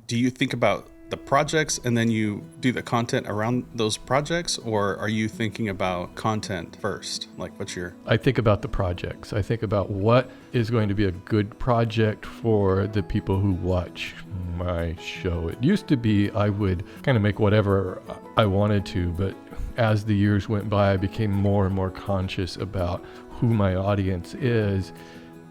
do you think about the projects and then you do the content around those projects, or are you thinking about content first? Like I think about the projects. I think about what is going to be a good project for the people who watch my show. It used to be I would kind of make whatever I wanted to, but as the years went by, I became more and more conscious about who my audience is.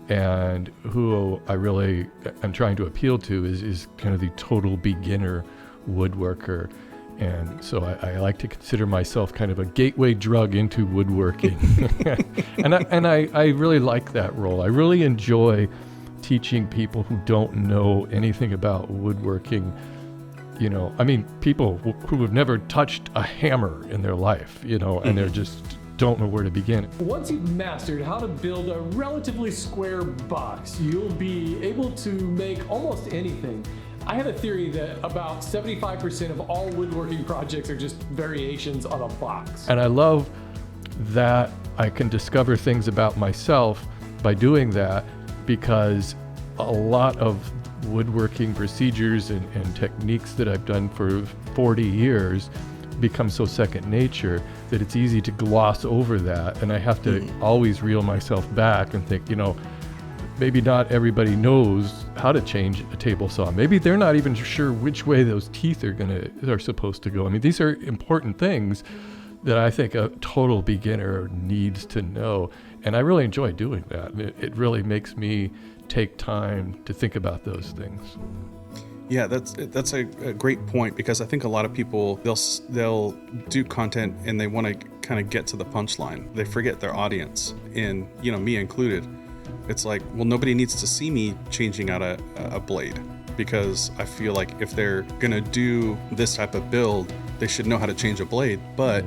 And who I really am trying to appeal to is kind of the total beginner woodworker. And so I like to consider myself kind of a gateway drug into woodworking. and I really like that role. I really enjoy teaching people who don't know anything about woodworking. People who have never touched a hammer in their life, and they're just don't know where to begin. Once you've mastered how to build a relatively square box, you'll be able to make almost anything. I have a theory that about 75% of all woodworking projects are just variations on a box. And I love that I can discover things about myself by doing that, because a lot of woodworking procedures and techniques that I've done for 40 years become so second nature that it's easy to gloss over that. And I have to always reel myself back and think, maybe not everybody knows how to change a table saw. Maybe they're not even sure which way those teeth are supposed to go. I mean, these are important things that I think a total beginner needs to know. And I really enjoy doing that. It really makes me take time to think about those things. Yeah, that's a great point, because I think a lot of people, they'll do content and they want to kind of get to the punchline. They forget their audience, and me included. It's like, well, nobody needs to see me changing out a blade, because I feel like if they're gonna do this type of build, they should know how to change a blade. But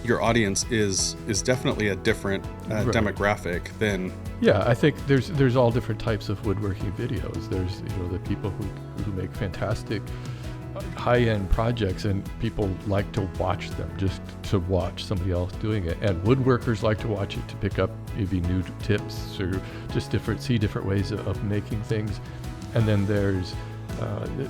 your audience is definitely a different demographic than. Yeah, I think there's all different types of woodworking videos. There's the people who make fantastic high-end projects, and people like to watch them just to watch somebody else doing it. And woodworkers like to watch it to pick up maybe new tips or just see different ways of making things. And then there's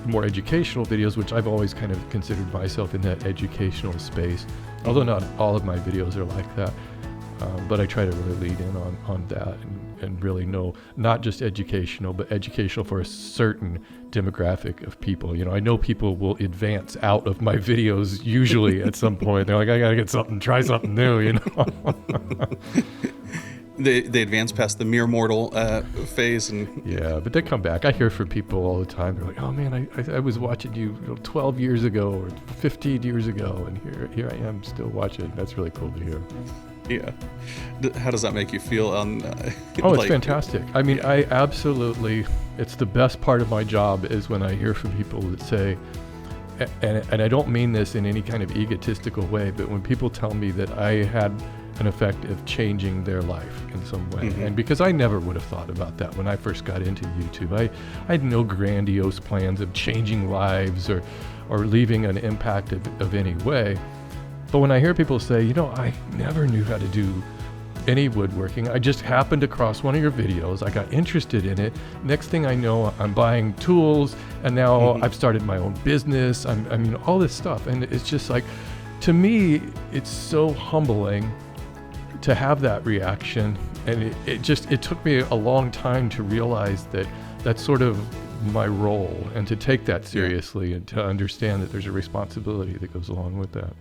more educational videos, which I've always kind of considered myself in that educational space, although not all of my videos are like that. But I try to really lead in on that and really know not just educational, but educational for a certain demographic of people. I know people will advance out of my videos usually at some point. They're like, I gotta get something, try something new, They advance past the mere mortal phase. Yeah, but they come back. I hear from people all the time. They're like, oh man, I was watching you 12 years ago or 15 years ago, and here I am still watching. That's really cool to hear. Yeah. How does that make you feel? It's fantastic. I mean, I absolutely, it's the best part of my job is when I hear from people that say, and I don't mean this in any kind of egotistical way, but when people tell me that I had an effect of changing their life in some way. And because I never would have thought about that when I first got into YouTube. I had no grandiose plans of changing lives or leaving an impact of any way. But when I hear people say, I never knew how to do any woodworking. I just happened across one of your videos. I got interested in it. Next thing I know, I'm buying tools, and now I've started my own business. I mean, all this stuff. And it's just like, to me, it's so humbling to have that reaction. And it took me a long time to realize that that's sort of my role, and to take that seriously and to understand that there's a responsibility that goes along with that.